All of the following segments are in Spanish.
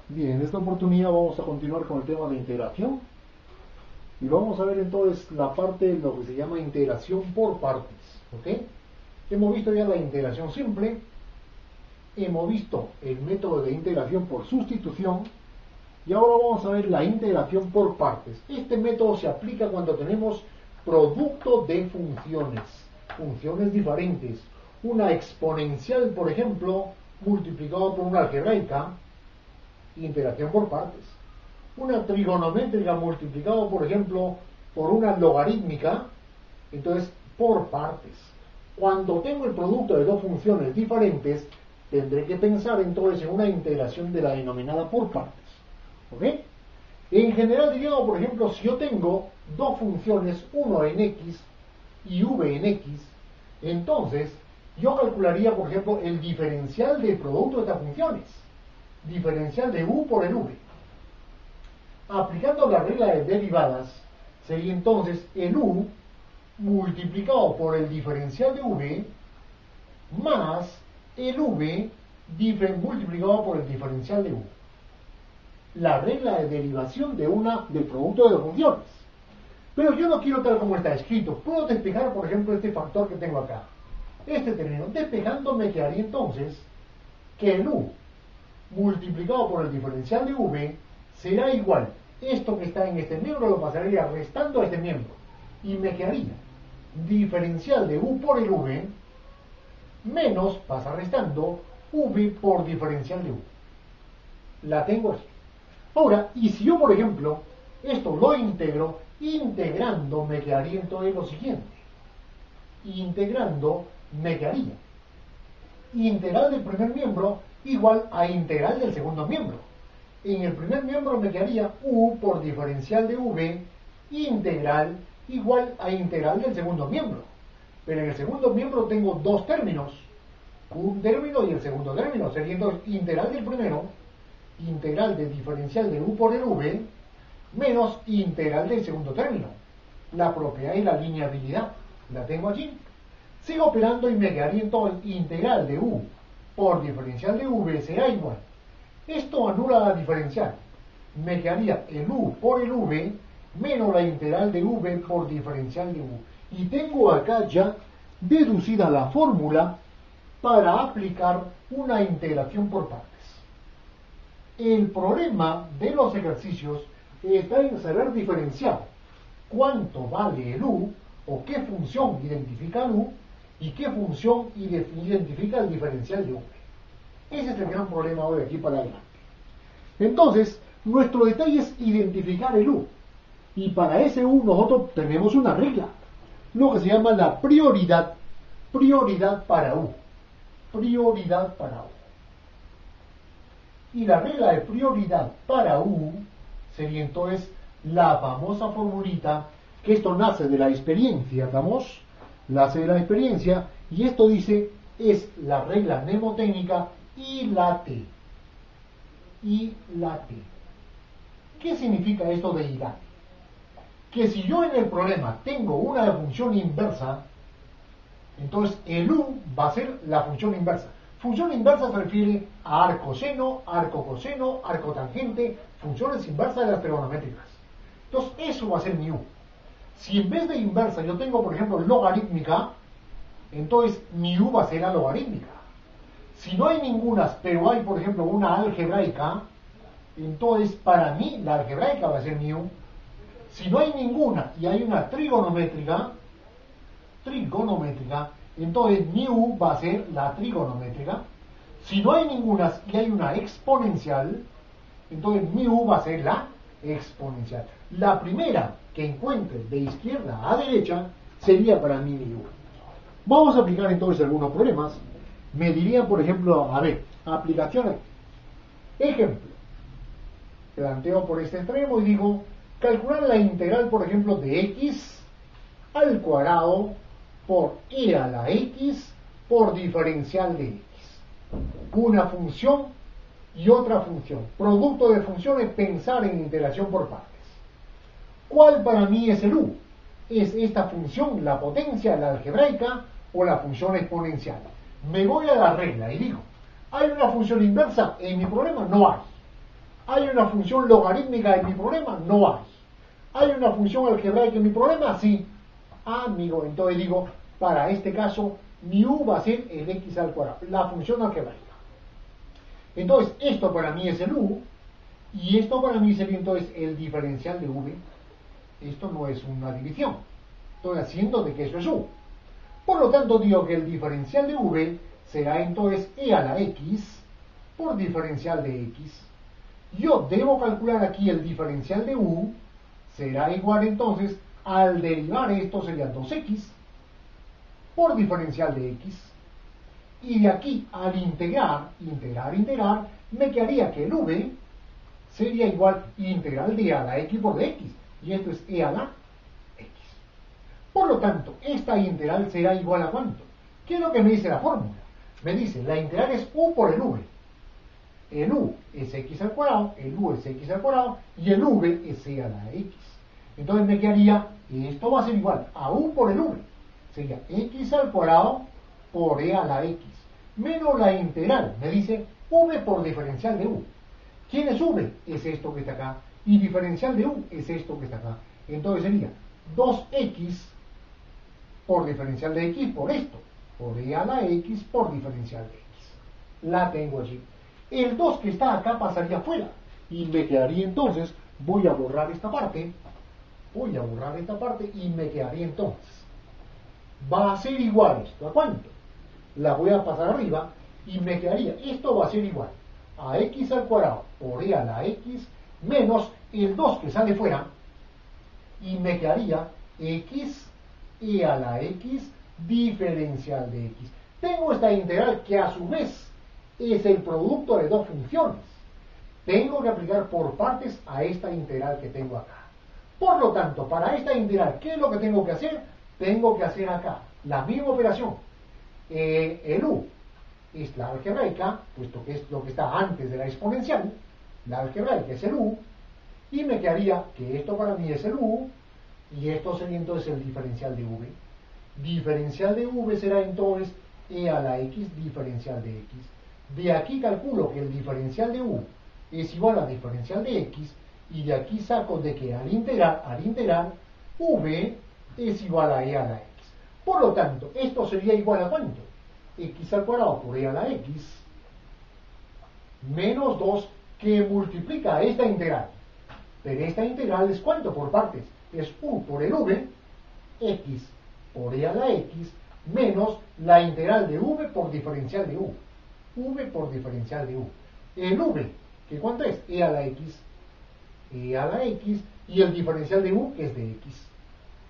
Bien, en esta oportunidad vamos a continuar con el tema de integración y vamos a ver entonces la parte de lo que se llama integración por partes, ¿ok? Hemos visto ya la integración simple, hemos visto el método de integración por sustitución y ahora vamos a ver la integración por partes. Este método se aplica cuando tenemos producto de funciones diferentes. Una exponencial, por ejemplo, multiplicado por una algebraica, integración por partes. Una trigonométrica multiplicado, por ejemplo, por una logarítmica, entonces por partes. Cuando tengo el producto de dos funciones diferentes, tendré que pensar entonces en una integración de la denominada por partes. ¿Ok? En general diríamos, por ejemplo, si yo tengo dos funciones, uno en x y v en x, entonces yo calcularía, por ejemplo, el diferencial del producto de estas funciones. Diferencial de u por el v. Aplicando la regla de derivadas, sería entonces el u multiplicado por el diferencial de v más el v multiplicado por el diferencial de u. La regla de derivación del producto de dos funciones. Pero yo no quiero tal como está escrito. Puedo despejar, por ejemplo, este factor que tengo acá. Este término. Despejando me quedaría entonces que el u multiplicado por el diferencial de v será igual. Esto que está en este miembro lo pasaría restando a este miembro. Y me quedaría diferencial de u por el v menos, pasa restando, v por diferencial de u. La tengo aquí. Ahora, y si yo, por ejemplo, esto lo integro, integrando me quedaría entonces lo siguiente. Integrando me quedaría integral del primer miembro igual a integral del segundo miembro. En el primer miembro me quedaría u por diferencial de v integral igual a integral del segundo miembro. Pero en el segundo miembro tengo dos términos, un término y el segundo término. Sería entonces integral del primero, integral de diferencial de u por el v, menos integral del segundo término. La propiedad y la lineabilidad la tengo allí. Sigo operando y me quedaría entonces integral de u por diferencial de v será igual. Esto anula la diferencial. Me quedaría el u por el v menos la integral de v por diferencial de u. Y tengo acá ya deducida la fórmula para aplicar una integración por partes. El problema de los ejercicios está en saber diferenciar cuánto vale el u o qué función identifica el u y qué función identifica el diferencial de v. Ese es el gran problema hoy aquí para adelante. Entonces, nuestro detalle es identificar el u. Y para ese u nosotros tenemos una regla, lo que se llama la prioridad para u. Prioridad para u. Y la regla de prioridad para u sería entonces la famosa formulita, que esto nace de la experiencia, ¿estamos? Nace de la experiencia, y esto dice, es la regla mnemotécnica y la t. Y la t. ¿Qué significa esto de y la t? Que si yo en el problema tengo una función inversa, entonces el u va a ser la función inversa. Función inversa se refiere a arcoseno, arcocoseno, arcotangente, funciones inversas de las trigonométricas. Entonces eso va a ser mi u. Si en vez de inversa yo tengo, por ejemplo, logarítmica, entonces mi u va a ser la logarítmica. Si no hay ninguna, pero hay, por ejemplo, una algebraica, entonces para mí la algebraica va a ser mi u. Si no hay ninguna y hay una trigonométrica, entonces mi u va a ser la trigonométrica. Si no hay ninguna y hay una exponencial, entonces mi u va a ser la exponencial. La primera que encuentre de izquierda a derecha sería para mí mi u. Vamos a aplicar entonces algunos problemas. Me dirían, por ejemplo, a ver, aplicaciones. Ejemplo. Planteo por este extremo y digo, calcular la integral, por ejemplo, de x al cuadrado por e a la x por diferencial de x. Una función y otra función. Producto de funciones, pensar en integración por partes. ¿Cuál para mí es el u? ¿Es esta función la potencia, la algebraica o la función exponencial? Me voy a la regla y digo, ¿hay una función inversa? En mi problema no hay. ¿Hay una función logarítmica en mi problema? No hay. ¿Hay una función algebraica en mi problema? Sí. Ah, amigo, entonces digo, para este caso, mi u va a ser el x al cuadrado, la función algebraica. Entonces, esto para mí es el u, y esto para mí sería entonces el diferencial de v. Esto no es una división. Estoy haciendo de que eso es u. Por lo tanto, digo que el diferencial de v será entonces e a la x por diferencial de x. Yo debo calcular aquí el diferencial de u, será igual entonces, al derivar esto sería 2x por diferencial de x. Y de aquí al integrar, me quedaría que el v sería igual integral de a la x por de x. Y esto es e a la x. Por lo tanto, esta integral será igual a ¿cuánto? ¿Qué es lo que me dice la fórmula? Me dice, la integral es u por el v. El u es x al cuadrado, el u es x al cuadrado, y el v es e a la x. Entonces me quedaría, esto va a ser igual a u por el v. Sería x al cuadrado por e a la x. Menos la integral, me dice v por diferencial de u. ¿Quién es v? Es esto que está acá. Y diferencial de u es esto que está acá. Entonces sería 2x por diferencial de x por esto. Por e a la x por diferencial de x. La tengo allí. El 2 que está acá pasaría afuera. Y me quedaría entonces, voy a borrar esta parte. Y me quedaría entonces. Va a ser igual esto. ¿A cuánto? La voy a pasar arriba y me quedaría. Esto va a ser igual a x al cuadrado por e a la x menos el 2 que sale fuera. Y me quedaría x e a la x diferencial de x. Tengo esta integral que a su vez es el producto de dos funciones. Tengo que aplicar por partes a esta integral que tengo acá. Por lo tanto, para esta integral, ¿qué es lo que tengo que hacer? Tengo que hacer acá la misma operación. El u es la algebraica, puesto que es lo que está antes de la exponencial. La algebraica es el u. Y me quedaría que esto para mí es el u. Y esto sería entonces el diferencial de v. Diferencial de v será entonces e a la x diferencial de x. De aquí calculo que el diferencial de u es igual a diferencial de x, y de aquí saco de que al integrar, v es igual a e a la x. Por lo tanto, esto sería igual a ¿cuánto? X al cuadrado por e a la x menos 2 que multiplica esta integral. Pero esta integral es ¿cuánto por partes? Es u por el v, x por e a la x, menos la integral de v por diferencial de u. V por diferencial de u. El v, ¿que cuánto es? E a la x. E a la x, y el diferencial de u, que es de x.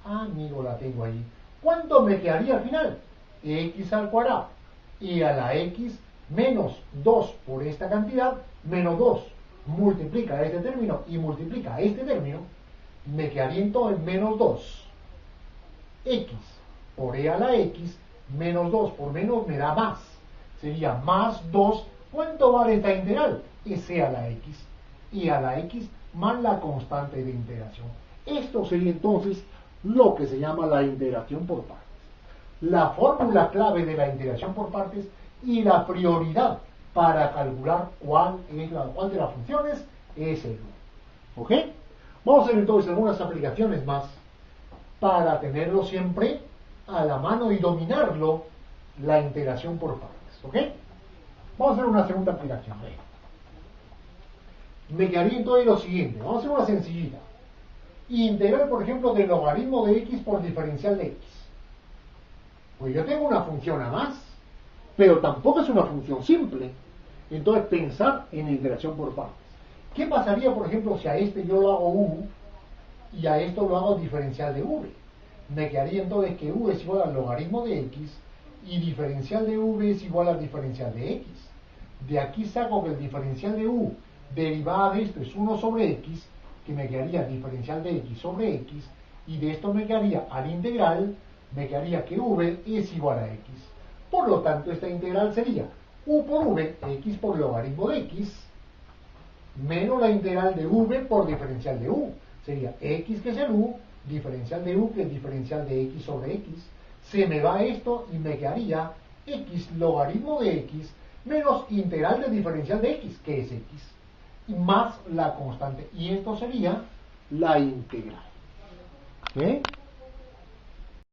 Amigo, la tengo ahí. ¿Cuánto me quedaría al final? X al cuadrado. E a la x menos 2 por esta cantidad, menos 2 multiplica este término y multiplica este término, me quedaría entonces menos 2 x por e a la x, menos 2 por menos me da más, sería más 2. ¿Cuánto vale esta integral? Es e a la x, e a la x más la constante de integración. Esto sería entonces lo que se llama la integración por partes, la fórmula clave de la integración por partes y la prioridad para calcular cuál de las funciones es el u. ¿Ok? Vamos a hacer entonces algunas aplicaciones más para tenerlo siempre a la mano y dominarlo, la integración por partes. ¿Ok? Vamos a hacer una segunda aplicación. Me quedaría entonces lo siguiente. Vamos a hacer una sencillita. Integrar, por ejemplo, del logaritmo de x por diferencial de x. Pues yo tengo una función a más, pero tampoco es una función simple. Entonces pensar en integración por partes. ¿Qué pasaría, por ejemplo, si a este yo lo hago u y a esto lo hago diferencial de v? Me quedaría entonces que u es igual al logaritmo de x y diferencial de v es igual al diferencial de x. De aquí saco que el diferencial de u derivada de esto es 1 sobre x, que me quedaría diferencial de x sobre x, y de esto me quedaría al integral, me quedaría que v es igual a x. Por lo tanto, esta integral sería u por v, x por logaritmo de x, menos la integral de v por diferencial de u. Sería x, que es el u, diferencial de u, que es diferencial de x sobre x. Se me va esto y me quedaría x logaritmo de x menos integral de diferencial de x, que es x. más la constante. Y esto sería la integral. ¿Ok?